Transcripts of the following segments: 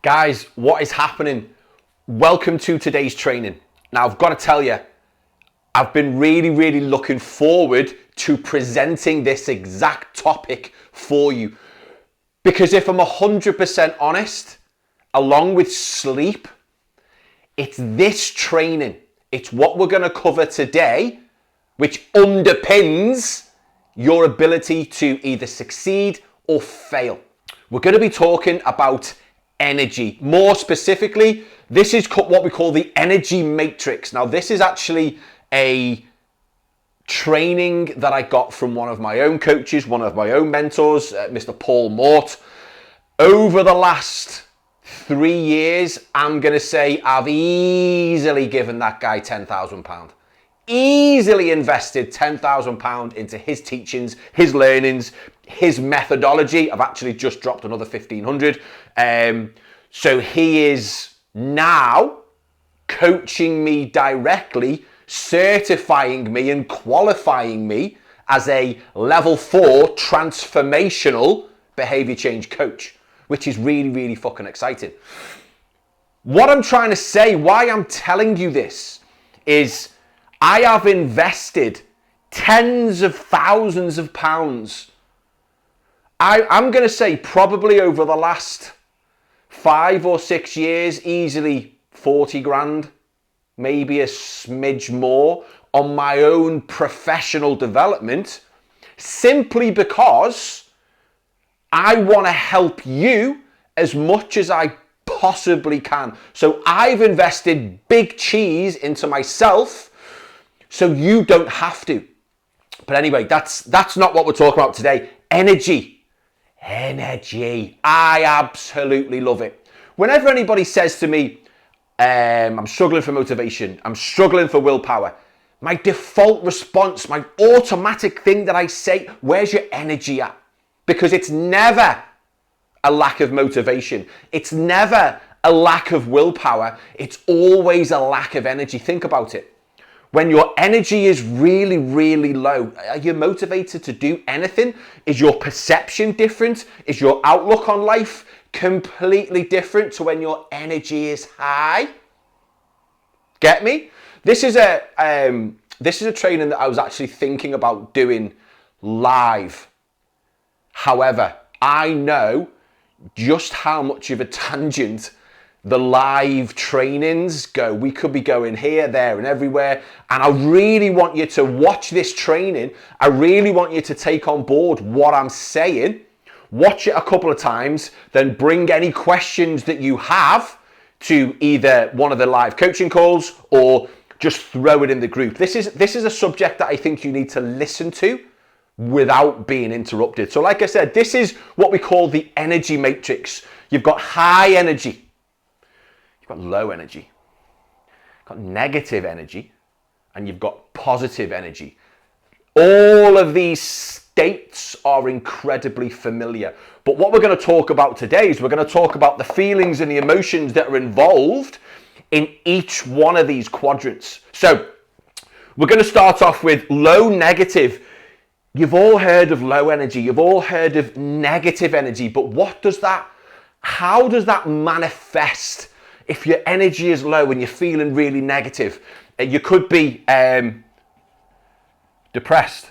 Guys, what is happening? Welcome to today's training. Now, I've got to tell you, I've been really looking forward to presenting this exact topic for you. Because if I'm 100% honest, along with sleep, it's this training, it's what we're going to cover today, which underpins your ability to either succeed or fail. We're going to be talking about energy. More specifically, this is what we call the energy matrix. Now, this is actually a training that I got from one of my own coaches, one of my own mentors, Mr. Paul Mort. Over the last 3 years, I'm going to say I've easily given that guy £10,000. Easily invested £10,000 into his teachings, his learnings, his methodology. I've actually just dropped another 1,500. So he is now coaching me directly, certifying me and qualifying me as a level 4 transformational behavior change coach, which is really fucking exciting. What I'm trying to say, why I'm telling you this, is I have invested tens of thousands of pounds. I'm going to say probably over the last 5 or 6 years, easily 40 grand, maybe a smidge more, on my own professional development, simply because I want to help you as much as I possibly can. So I've invested big cheese into myself so you don't have to. But anyway, that's not what we're talking about today. Energy. I absolutely love it. Whenever anybody says to me, I'm struggling for motivation, I'm struggling for willpower, my default response, my automatic thing that I say, where's your energy at? Because it's never a lack of motivation. It's never a lack of willpower. It's always a lack of energy. Think about it. When your energy is really low, are you motivated to do anything? Is your perception different? Is your outlook on life completely different to when your energy is high? Get me? This is a training that I was actually thinking about doing live. However, I know just how much of a tangent the live trainings go. We could be going here, there, and everywhere. And I really want you to watch this training. I really want you to take on board what I'm saying. Watch it a couple of times, then bring any questions that you have to either one of the live coaching calls or just throw it in the group. This is a subject that I think you need to listen to without being interrupted. So like I said, this is what we call the energy matrix. You've got high energy. You've got low energy, you've got negative energy, and you've got positive energy. All of these states are incredibly familiar. But what we're going to talk about today is we're going to talk about the feelings and the emotions that are involved in each one of these quadrants. So we're going to start off with low negative. You've all heard of low energy. You've all heard of negative energy. But how does that manifest? If your energy is low and you're feeling really negative, you could be depressed.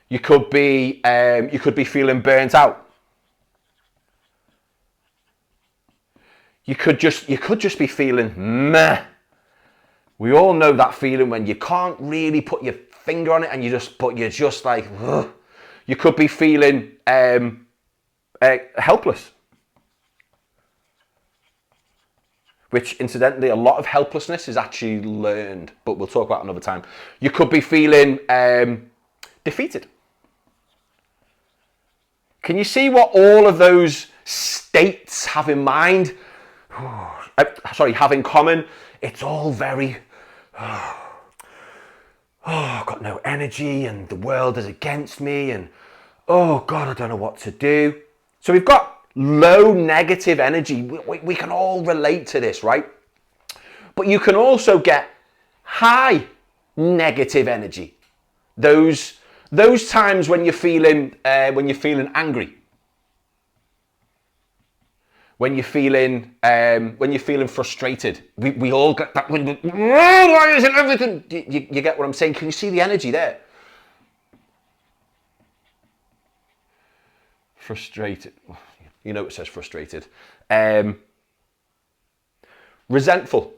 You could be feeling burnt out. You could just be feeling meh. We all know that feeling when you can't really put your finger on it and you're just like, ugh. You could be feeling helpless. Which, incidentally, a lot of helplessness is actually learned, but we'll talk about another time. You could be feeling defeated. Can you see what all of those states have in mind? Have in common? It's all very, I've got no energy and the world is against me and, oh God, I don't know what to do. So we've got low negative energy. We can all relate to this, right? But you can also get high negative energy. Those times when you're feeling angry. when you're feeling frustrated. We all get that. Why isn't everything? You get what I'm saying? Can you see the energy there? Frustrated. You know it says frustrated. Resentful.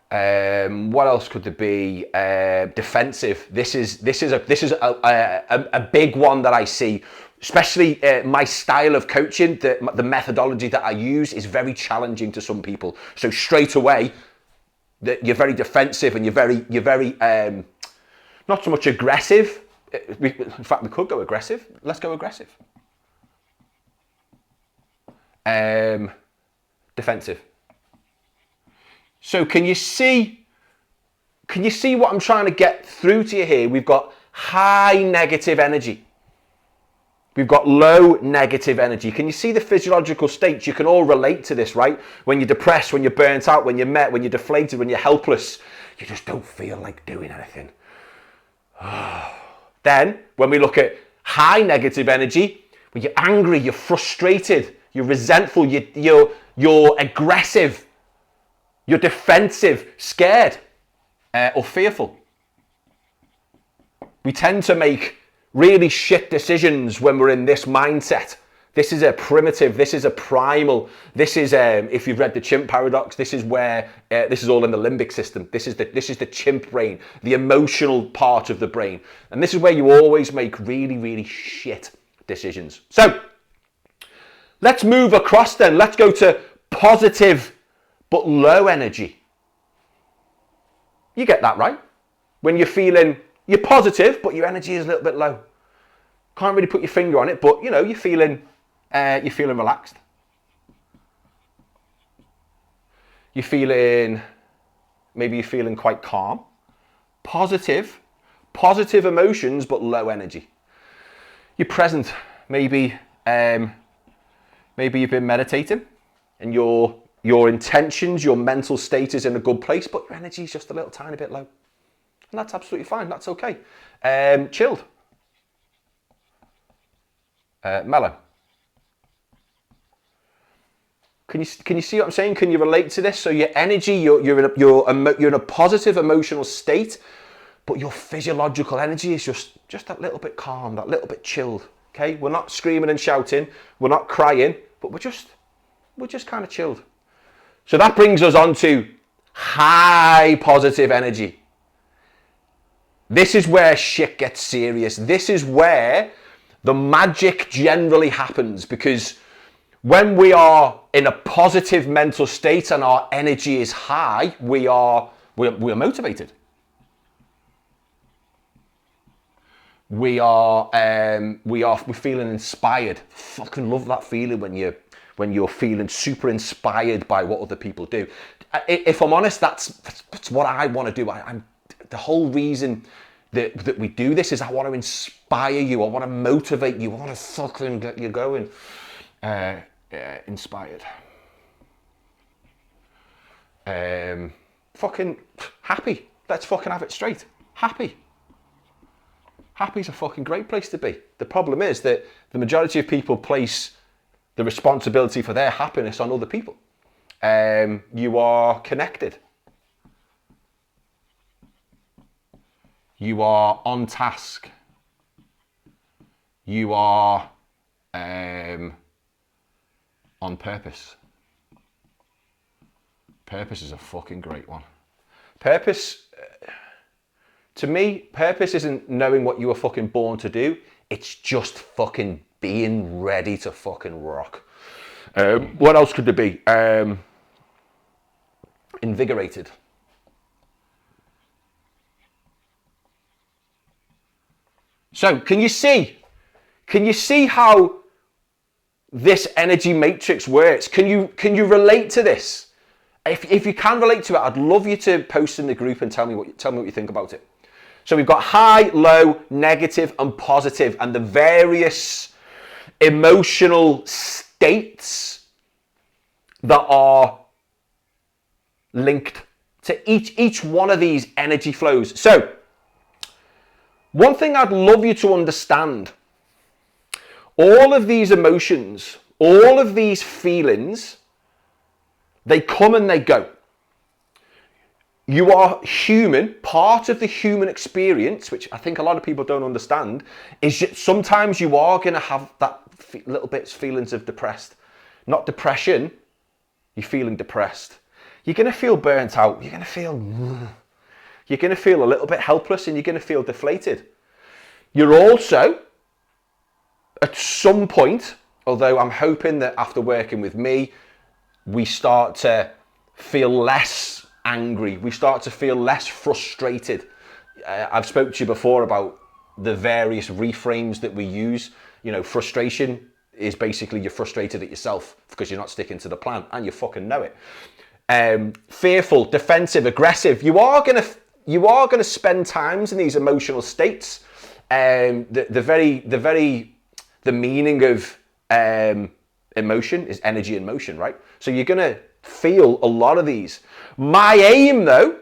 What else could there be? Defensive. This is a big one that I see, especially my style of coaching. The methodology that I use is very challenging to some people. So straight away, you're very defensive and you're very not so much aggressive. In fact, we could go aggressive. Let's go aggressive. Defensive. So can you see what I'm trying to get through to you here? We've got high negative energy. We've got low negative energy. Can you see the physiological states? You can all relate to this, right? When you're depressed, when you're burnt out, when you're deflated, when you're helpless, you just don't feel like doing anything. Then, when we look at high negative energy, when you're angry, you're frustrated, you're resentful, you're aggressive, you're defensive, scared, or fearful. We tend to make really shit decisions when we're in this mindset. This is a primitive, this is a primal, this is, if you've read the chimp paradox, this is where, this is all in the limbic system. This is the chimp brain, the emotional part of the brain. And this is where you always make really, really shit decisions. So, let's move across then. Let's go to positive but low energy. You get that, right? When you're positive, but your energy is a little bit low. Can't really put your finger on it, but you're feeling relaxed. Maybe you're feeling quite calm. Positive emotions, but low energy. You're present. Maybe you've been meditating and your intentions, your mental state is in a good place, but your energy is just a little tiny bit low. And that's absolutely fine. That's okay. Chilled. Mellow. Can you see what I'm saying? Can you relate to this? So your energy, you're in a positive emotional state, but your physiological energy is just that little bit calm, that little bit chilled. Okay, we're not screaming and shouting, we're not crying, but we're just kind of chilled. So that brings us on to high positive energy. This is where shit gets serious. This is where the magic generally happens, because when we are in a positive mental state and our energy is high, we're motivated. We're feeling inspired. Fucking love that feeling when you're feeling super inspired by what other people do. If I'm honest, that's what I want to do. I'm the whole reason that we do this is I want to inspire you. I want to motivate you. I want to fucking get you going. Inspired. Fucking happy. Let's fucking have it straight. Happy. Happy's a fucking great place to be. The problem is that the majority of people place the responsibility for their happiness on other people. You are connected. You are on task. You are on purpose. Purpose is a fucking great one. Purpose, to me, purpose isn't knowing what you were fucking born to do. It's just fucking being ready to fucking rock. What else could there be? Invigorated. So, can you see how this energy matrix works? Can you relate to this? If you can relate to it, I'd love you to post in the group and tell me what you think about it. So we've got high, low, negative, and positive, and the various emotional states that are linked to each one of these energy flows. So, one thing I'd love you to understand All of these emotions, all of these feelings, they come and they go. You are human. Part of the human experience, which I think a lot of people don't understand, is that sometimes you are going to have that little bits feelings of depressed. Not depression, you're feeling depressed. You're going to feel burnt out. You're going to feel a little bit helpless, and you're going to feel deflated. You're also, at some point, although I'm hoping that after working with me, we start to feel less angry. We start to feel less frustrated. I've spoke to you before about the various reframes that we use. You know, frustration is basically you're frustrated at yourself because you're not sticking to the plan, and you fucking know it. Fearful, defensive, aggressive. You are gonna spend times in these emotional states. The meaning of emotion is energy in motion, right? So you're gonna feel a lot of these. My aim, though,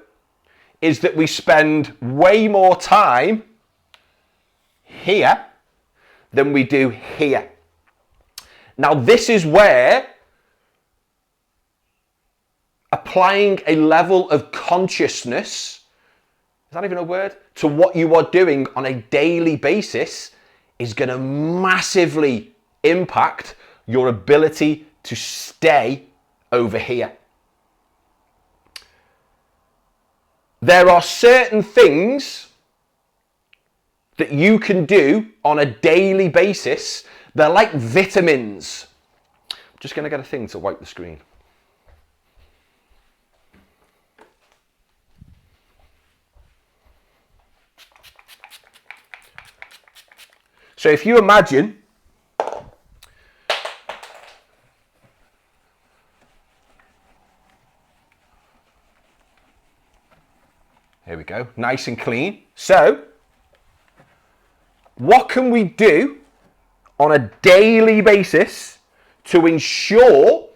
is that we spend way more time here than we do here. Now, this is where applying a level of consciousness, is that even a word, to what you are doing on a daily basis is going to massively impact your ability to stay over here. There are certain things that you can do on a daily basis. They're like vitamins. I'm just going to get a thing to wipe the screen. So if you imagine here we go, nice and clean. So what can we do on a daily basis to ensure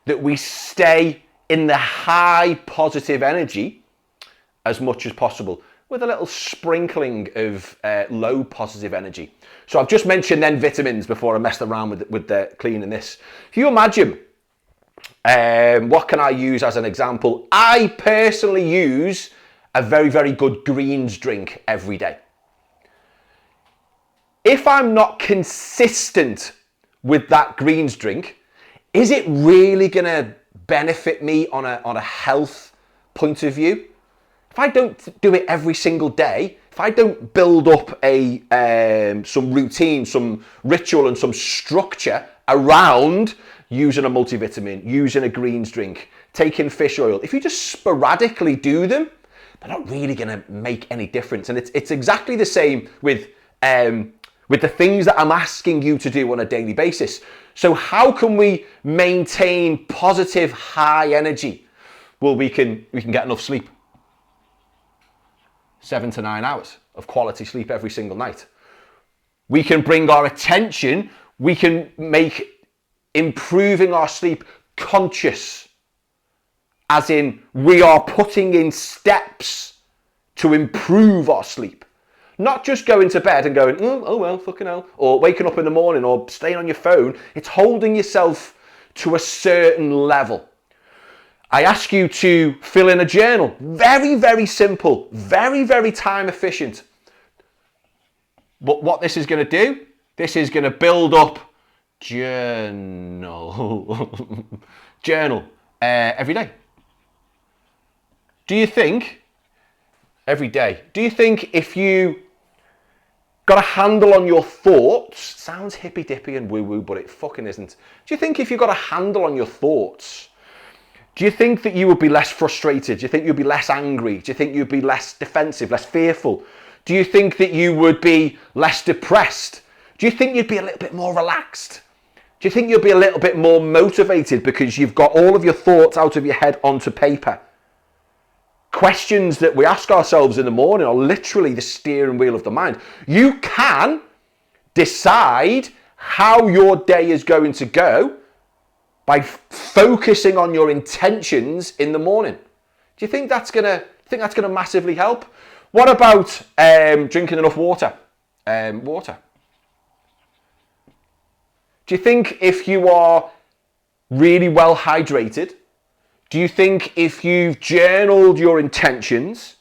that we stay in the high positive energy as much as possible, with a little sprinkling of low positive energy? So I've just mentioned then vitamins before I messed around with the cleaning this. If you imagine, what can I use as an example? I personally use a very, very good greens drink every day. If I'm not consistent with that greens drink, is it really going to benefit me on a health point of view? If I don't do it every single day, if I don't build up some routine, some ritual and some structure around using a multivitamin, using a greens drink, taking fish oil, if you just sporadically do them, they're not really going to make any difference. And it's exactly the same with the things that I'm asking you to do on a daily basis. So how can we maintain positive, high energy? Well, we can get enough sleep. 7 to 9 hours of quality sleep every single night. We can bring our attention, we can make improving our sleep conscious, as in we are putting in steps to improve our sleep. Not just going to bed and going, oh well, fucking hell, or waking up in the morning or staying on your phone. It's holding yourself to a certain level. I ask you to fill in a journal. Very, very simple, very, very time efficient. But what this is going to do, this is going to build up journal every day. Do you think, every day, do you think if you got a handle on your thoughts, sounds hippy dippy and woo woo, but it fucking isn't. Do you think if you got a handle on your thoughts, do you think that you would be less frustrated? Do you think you'd be less angry? Do you think you'd be less defensive, less fearful? Do you think that you would be less depressed? Do you think you'd be a little bit more relaxed? Do you think you'll be a little bit more motivated because you've got all of your thoughts out of your head onto paper? Questions that we ask ourselves in the morning are literally the steering wheel of the mind. You can decide how your day is going to go by focusing on your intentions in the morning. Do you think that's gonna massively help? What about drinking enough water? Do you think if you are really well hydrated? Do you think if you've journaled your intentions?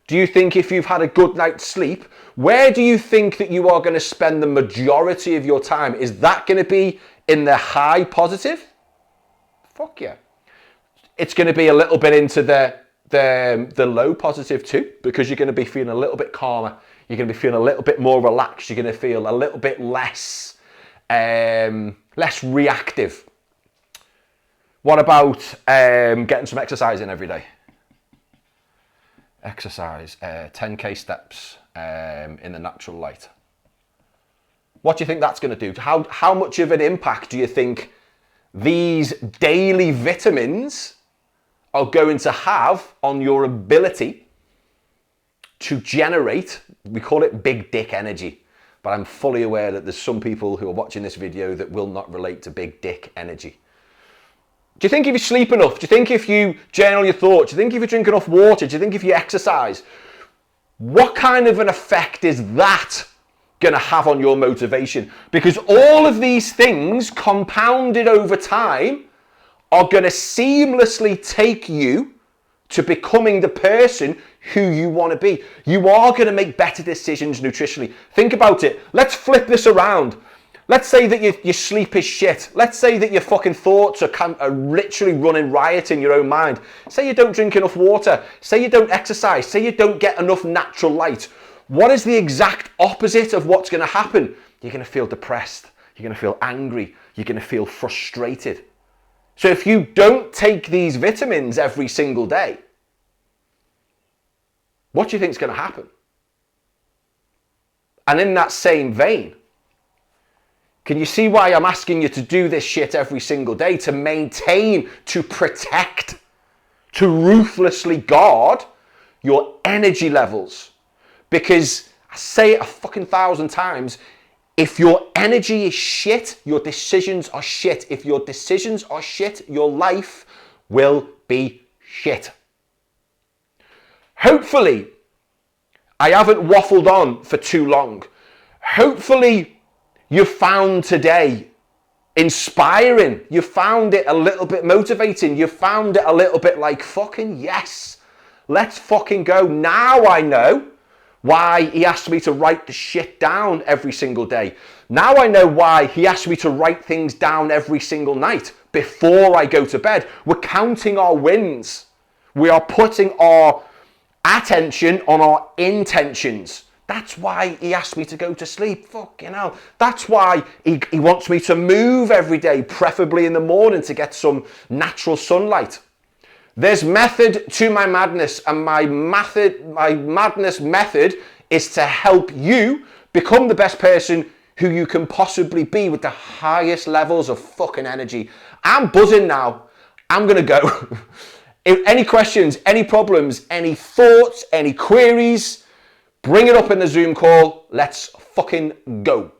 Do you think if you've had a good night's sleep? Where do you think that you are going to spend the majority of your time? Is that going to be in the high positive? Fuck yeah. It's going to be a little bit into the low positive too, because you're going to be feeling a little bit calmer. You're going to be feeling a little bit more relaxed. You're going to feel a little bit less reactive. What about getting some exercise in every day? Exercise, 10k steps in the natural light. What do you think that's going to do? How much of an impact do you think these daily vitamins are going to have on your ability to generate, we call it big dick energy, but I'm fully aware that there's some people who are watching this video that will not relate to big dick energy. Do you think if you sleep enough? Do you think if you journal your thoughts? Do you think if you drink enough water? Do you think if you exercise? What kind of an effect is that going to have on your motivation? Because all of these things compounded over time are going to seamlessly take you to becoming the person who you want to be. You are going to make better decisions nutritionally. Think about it. Let's flip this around. Let's say that your sleep is shit. Let's say that your fucking thoughts are literally running riot in your own mind. Say you don't drink enough water. Say you don't exercise. Say you don't get enough natural light. What is the exact opposite of what's going to happen? You're going to feel depressed. You're going to feel angry. You're going to feel frustrated. So if you don't take these vitamins every single day, what do you think is going to happen? And in that same vein, can you see why I'm asking you to do this shit every single day? To maintain, to protect, to ruthlessly guard your energy levels. Because I say it 1,000 times, if your energy is shit, your decisions are shit. If your decisions are shit, your life will be shit. Hopefully, I haven't waffled on for too long. Hopefully, you found today inspiring. You found it a little bit motivating. You found it a little bit like, fucking yes, let's fucking go. Now I know why he asked me to write the shit down every single day. Now I know why he asked me to write things down every single night before I go to bed. We're counting our wins. We are putting our attention on our intentions. That's why he asked me to go to sleep. Fucking hell. That's why he wants me to move every day, preferably in the morning to get some natural sunlight. There's method to my madness, and my madness method is to help you become the best person who you can possibly be with the highest levels of fucking energy. I'm buzzing now. I'm going to go. If any questions, any problems, any thoughts, any queries, bring it up in the Zoom call. Let's fucking go.